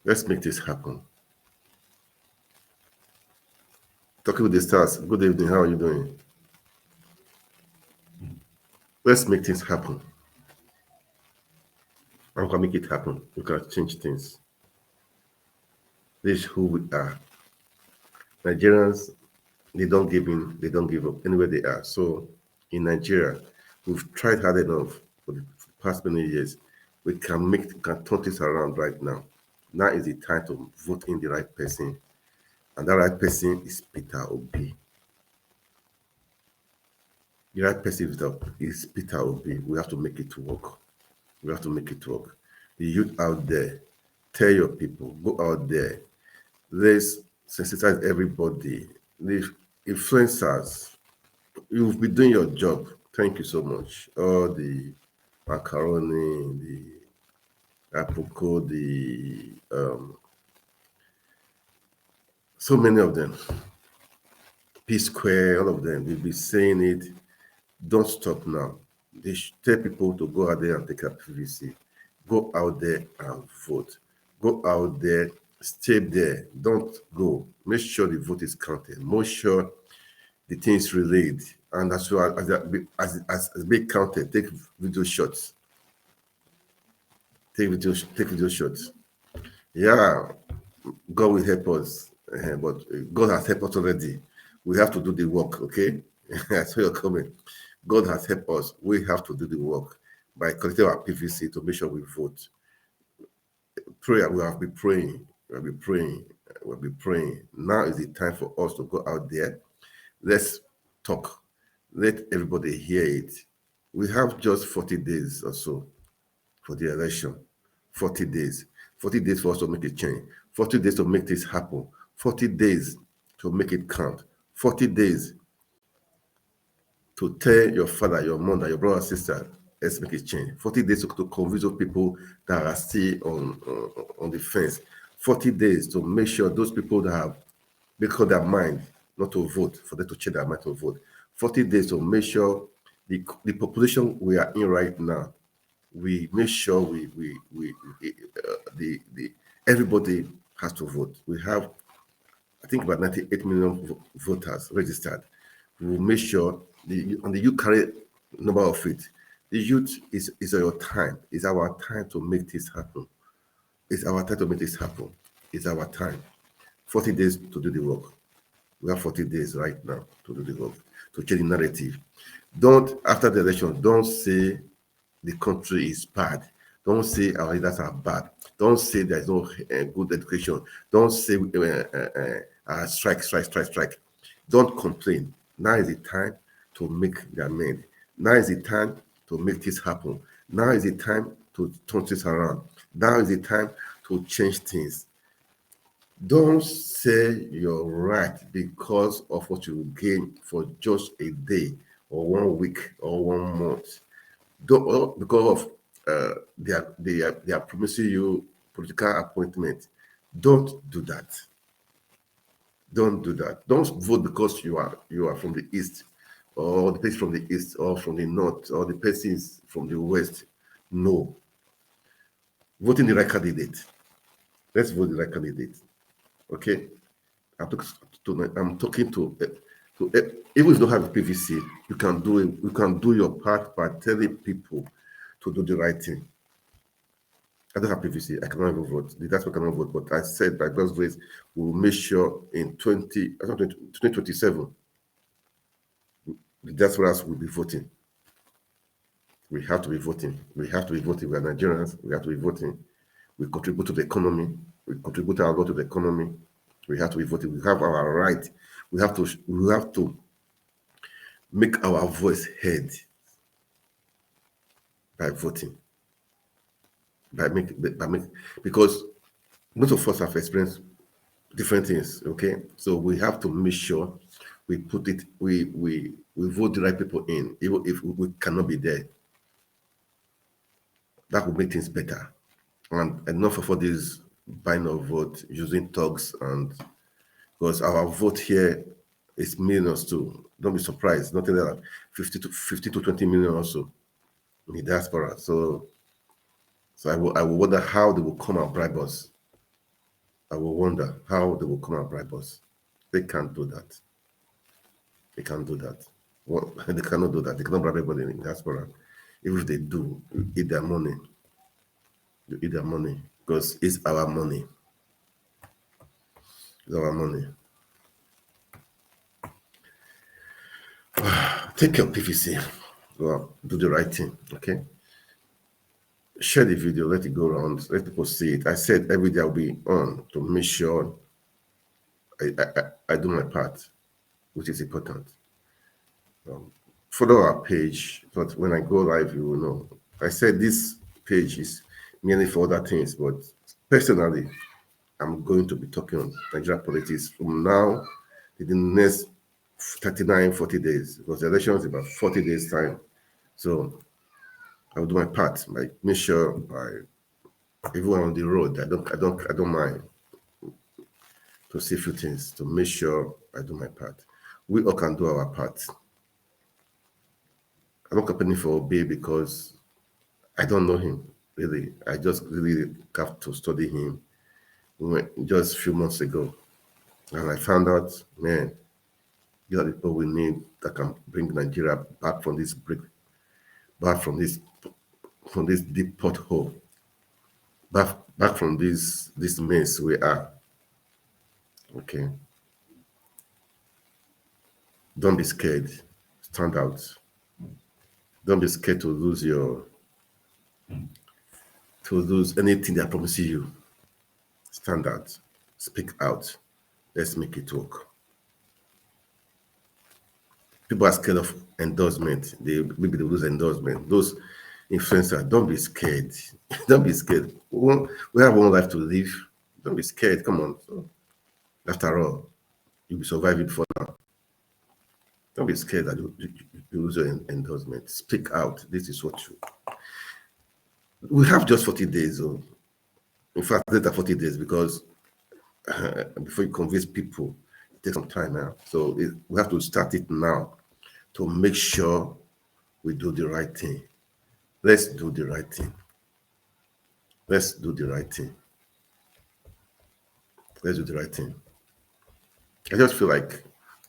Let's make this happen. Talking with the stars. Good evening. How are you doing? Let's make things happen. And we can make it happen. We can change things. This is who we are. Nigerians, they don't give in. They don't give up anywhere they are. So in Nigeria, we've tried hard enough for the past many years. We can turn this around right now. Now is the time to vote in the right person And that right person is Peter Obi. The right person is Peter Obi. We have to make it work. We have to make it work. The youth out there, tell your people, go out there. Let's sensitize everybody. The influencers, you've been doing your job. Thank you so much. All the macaroni, the apricot, so many of them. P Square, all of them, they'll be saying it. Don't stop now. They should tell people to go out there and take a PVC. Go out there and vote. Go out there, stay there. Don't go. Make sure the vote is counted. Make sure the thing is relayed. And as well as being counted, take video shots. Take video shots. Yeah, God will help us. But God has helped us already. We have to do the work, okay? I saw your comment. God has helped us. We have to do the work by collecting our PVC to make sure we vote. Prayer, we have been praying. We'll be praying. Now is the time for us to go out there. Let's talk. Let everybody hear it. We have just 40 days or so for the election. 40 days. 40 days for us to make a change. 40 days to make this happen. 40 days to make it count. 40 days to tell your father, your mother, your brother, sister, let's make a change. 40 days to convince those people that are still on the fence. 40 days to make sure those people that have made up their mind not to vote, for them to change their mind to vote. 40 days to make sure the population we are in right now, we make sure everybody has to vote. We have, I think, about 98 million voters registered. We will make sure the youth carry number of it. The youth is your time. It's our time to make this happen. It's our time to make this happen. It's our time. 40 days to do the work. We have 40 days right now to do the work, to change the narrative. Don't, after the election, don't say the country is bad. Don't say our leaders are bad. Don't say there's no good education. Don't say strike. Don't complain. Now is the time to make the amend. Now is the time to make this happen. Now is the time to turn this around. Now is the time to change things. Don't say you're right because of what you gain for just a day or 1 week or 1 month. Don't, because of they are promising you political appointment. Don't do that. Don't do that. Don't vote because you are from the east, or the person from the east, or from the north, or the person is from the west. No. Voting the right candidate. Let's vote the right candidate. Okay. I'm talking to even if you don't have a PVC, you can do it. You can do your part by telling people to do the right thing. I don't have PVC. I cannot even vote. That's why I cannot vote. But I said by God's grace, we will make sure in 2027, that's where else we'll be voting. We have to be voting. We have to be voting. We are Nigerians. We have to be voting. We contribute to the economy. We contribute a lot to the economy. We have to be voting. We have our right. We have to make our voice heard by voting. Because most of us have experienced different things. Okay, so we have to make sure we put it. We vote the right people in, even if we cannot be there. That will make things better. And enough of all this buying of vote using thugs, and because our vote here is millions too. Don't be surprised. Nothing like 50 to 20 million also in the diaspora. So I will wonder how they will come and bribe us. I will wonder how they will come and bribe us. They can't do that. They can't do that. Well, they cannot do that. They cannot bribe everybody in the diaspora. Even if they do, you eat their money. You eat their money because it's our money. It's our money. Take your PVC. Well, do the right thing, okay? Share the video, let it go around, let people see it. I said every day I'll be on to make sure I do my part, which is important. Follow our page, but when I go live, you will know. I said this page is merely for other things, but personally, I'm going to be talking on Nigeria politics from now to the next 39, 40 days, because the election is about 40 days time. So I will do my part. Like make sure everyone on the road, I don't mind to see a few things to make sure I do my part. We all can do our part. I'm not campaigning for Obi because I don't know him really. I just really have to study him just a few months ago, and I found out, man, you are the people we need that can bring Nigeria back from this back from this deep pothole, back from this mess we are. Okay. Don't be scared. Stand out. Don't be scared to lose anything that promises you. Stand out. Speak out. Let's make it work. People are scared of endorsement. Maybe they lose endorsement. Those influencers, don't be scared. Don't be scared. We have one life to live. Don't be scared. Come on. So, after all, you'll be surviving for now. Don't be scared that you lose your endorsement. Speak out. This is what you. We have just 40 days. In fact, later 40 days because before you convince people, it takes some time now. So we have to start it now to make sure we do the right thing. Let's do the right thing. Let's do the right thing. Let's do the right thing. I just feel like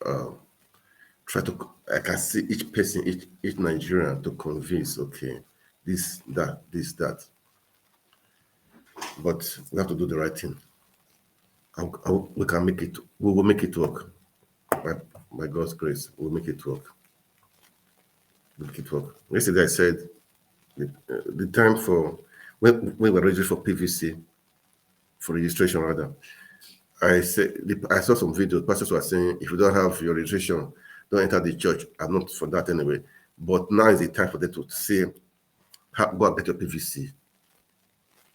I can see each person, each Nigerian to convince, okay, this, that. But we have to do the right thing. We can make it. We will make it work. By God's grace, we'll make it work. We'll make it work. Yesterday I said the time for when we were registered for PVC, for registration rather. I saw some videos. Pastors were saying, if you don't have your registration, don't enter the church. I'm not for that anyway. But now is the time for them to say, go and get your PVC.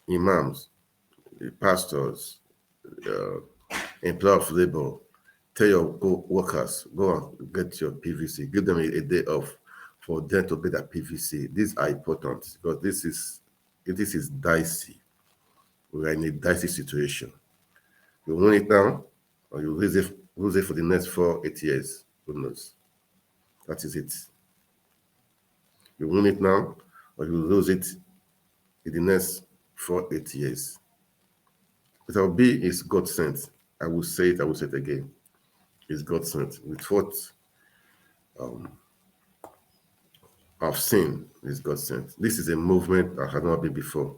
Imams, pastors, employer of labor, tell your workers, go and get your PVC. Give them a day off for them to get that PVC. These are important because this is dicey. We are in a dicey situation. You win it now, or you lose it for the next 8 years. Who knows? That is it. You win it now, or you lose it in the next 8 years. Peter Obi is God sent. I will say it again. It's God sent. With what I've seen, is God sent. This is a movement that had not been before.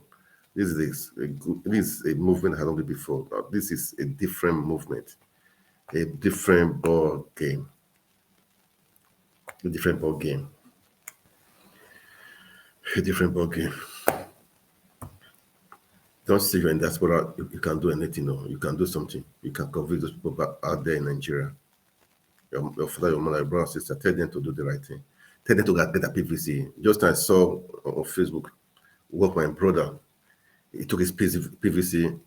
This is a movement that had not been before. This is a different movement, a different ball game. A different ball game. A different ball game. Don't say you're in diaspora, you can do anything, or you can do something. You can convince those people back out there in Nigeria. Your father, your mother, your brother, sister, tell them to do the right thing. Tell them to get a PVC. Just I saw on Facebook, work my brother. He took his PVC,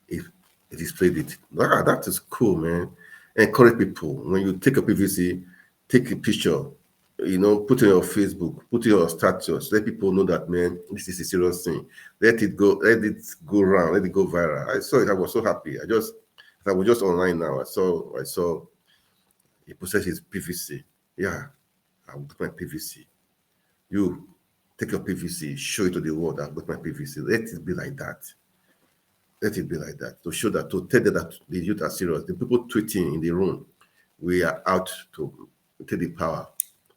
he displayed it. That is cool, man. Encourage people. When you take a PVC, take a picture, put it on your Facebook, put it on your status, let people know that, man, this is a serious thing. Let it go around, let it go viral. I saw it, I was so happy. I was just online now. I saw he possessed his PVC. Yeah, I got my PVC. You take your PVC, show it to the world. I got my PVC. Let it be like that. Let it be like that. To show that, to tell them that the youth are serious. The people tweeting in the room, we are out to take the power.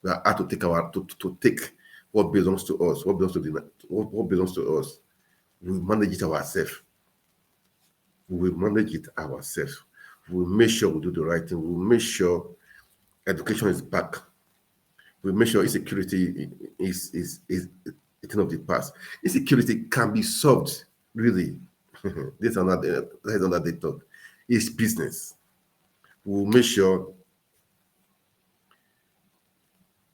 We are out to take what belongs to us. What belongs to us. We manage it ourselves. We will manage it ourselves. We will make sure we do the right thing. We will make sure education is back. We will make sure insecurity is a thing of the past. Insecurity can be solved, really. That's another talk. It's business. We'll make sure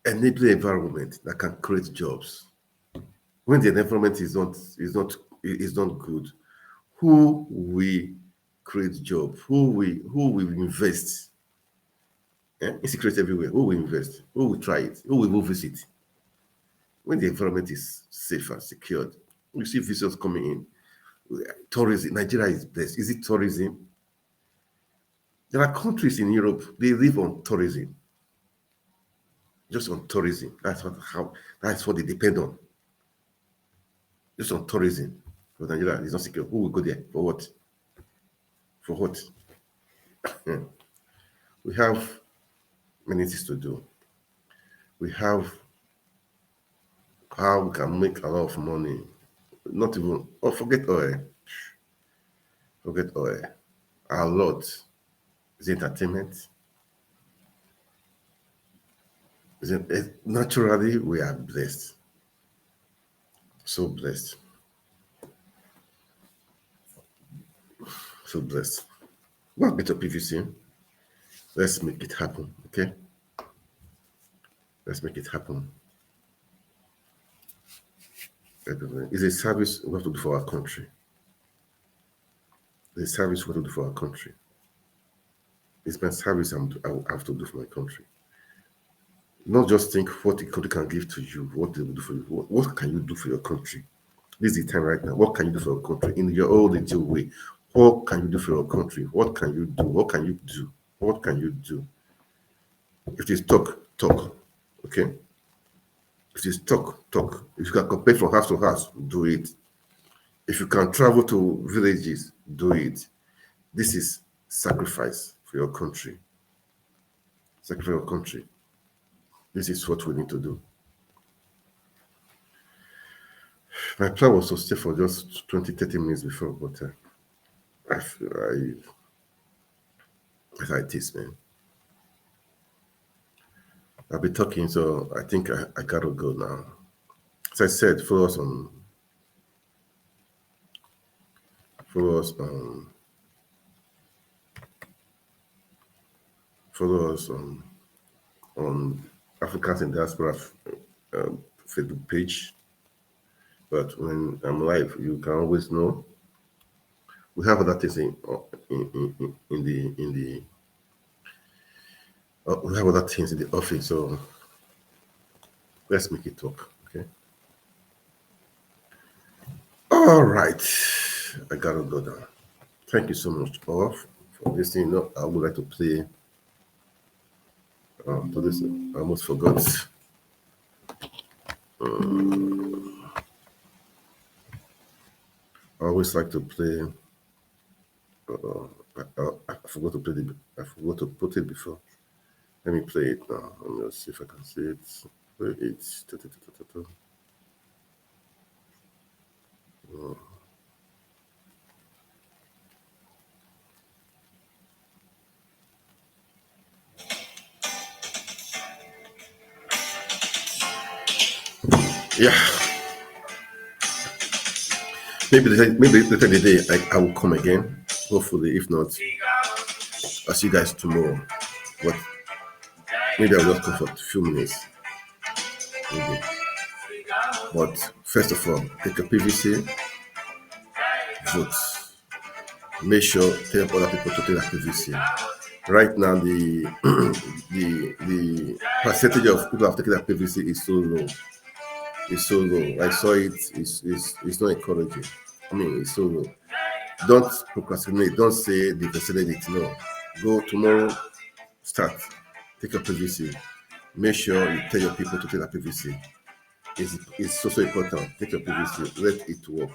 enable environment that can create jobs. When the environment is not good, who will create job? Who will invest? It's secret everywhere. Who will invest? Who will try it? Who will go visit? When the environment is safe and secured, you see visitors coming in. Tourism, Nigeria is blessed. Is it tourism? There are countries in Europe, they live on tourism. Just on tourism. That's what they depend on. Just on tourism. But Nigeria is not secure. Who will go there? For what? For what? We have many things to do. We have how we can make a lot of money. Not even, forget oil. Forget oil. A lot is entertainment. Naturally, we are blessed. So blessed. So blessed. What bit of PVC? Let's make it happen, okay? Let's make it happen. It's a service we have to do for our country. It's a service we have to do for our country. It's my service I have to do for my country. Not just think what the country can give to you, what they will do for you. What can you do for your country? This is the time right now. What can you do for your country in your own little way? What can you do for your country? What can you do? What can you do? What can you do? If it is talk, talk. Okay? If it is talk. If you can compare from house to house, do it. If you can travel to villages, do it. This is sacrifice for your country. Sacrifice for your country. This is what we need to do. My plan was to stay for just 20-30 minutes before, but that's how it is, man. I'll be talking, so I think I gotta go now. As I said, follow us on Africans in Diaspora Facebook page. But when I'm live, you can always know. We have other things in the we have other things in the office, so let's make it work, okay? All right, I gotta go down. Thank you so much all for listening. I would like to play to this. I almost forgot. I always like to play. I forgot to play I forgot to put it before. Let me play it now. Let me see if I can see it. Play it. Yeah. Maybe later in the day I will come again. Hopefully, if not, I'll see you guys tomorrow. But maybe I'll just come for a few minutes. Maybe. But first of all, take your PVC, vote. Make sure tell other people to take their PVC. Right now, the percentage of people who have taken their PVC is so low. It's so low. I saw it. It's not encouraging. I mean, it's so low. Don't procrastinate. Don't say they considered it. No. Go tomorrow. Start. Take your PVC. Make sure you tell your people to take their PVC. It's so important. Take your PVC. Let it work.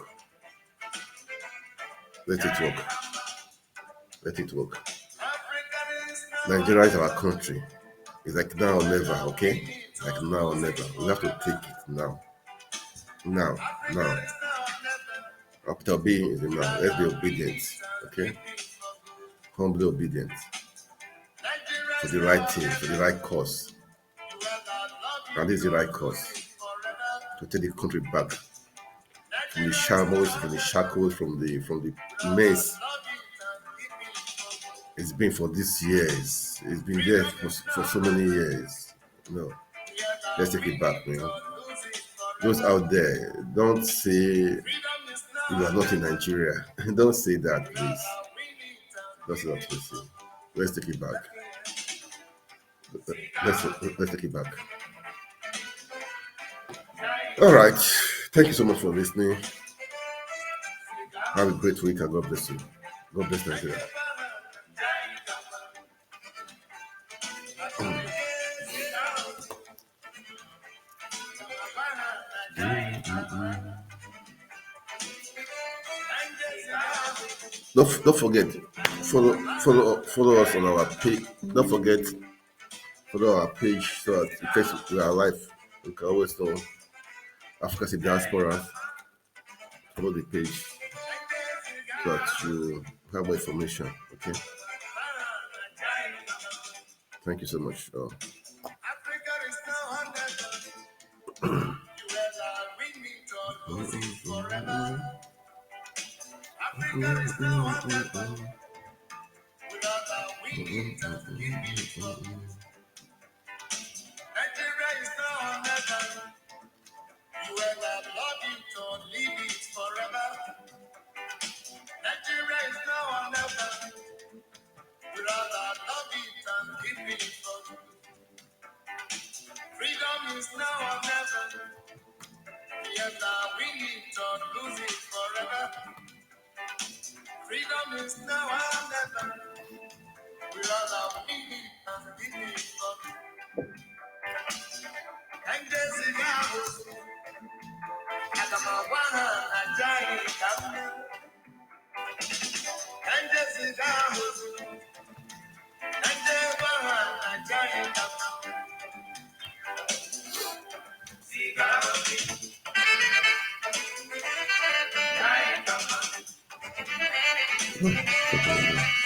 Let it work. Let it work. Nigeria is our country. It's like now or never, okay? Like now or never. We have to take it now. Now. Peter Obi is now. Let's be obedient, okay? Humbly obedient for the right thing, for the right cause. And this is the right cause to take the country back from the shambles, from the shackles, from the mess it's been for these years. It's been there for so many years. No, let's take it back, man. Those out there, don't say you are not in Nigeria. Don't say that, please. Don't say that, please. Let's take it back. Let's take it back. All right. Thank you so much for listening. Have a great week and God bless you. God bless Nigeria. Don't forget, follow us on our page. Don't forget, follow our page so that in case we are live, you can always know Africa's diaspora. Follow the page so that you have more information. Okay. Thank you so much. Nigeria is now or never. You ever love it or leave it forever. Nigeria is now or never. We rather love it and keep it forever. Freedom is now or never. We either win it or lose it forever. Freedom is now or never. We rather win it and keep it forever. And there's a house. Agamawana Ajay Kamu. And there's a house. And there's Ajay Kamu. Okay.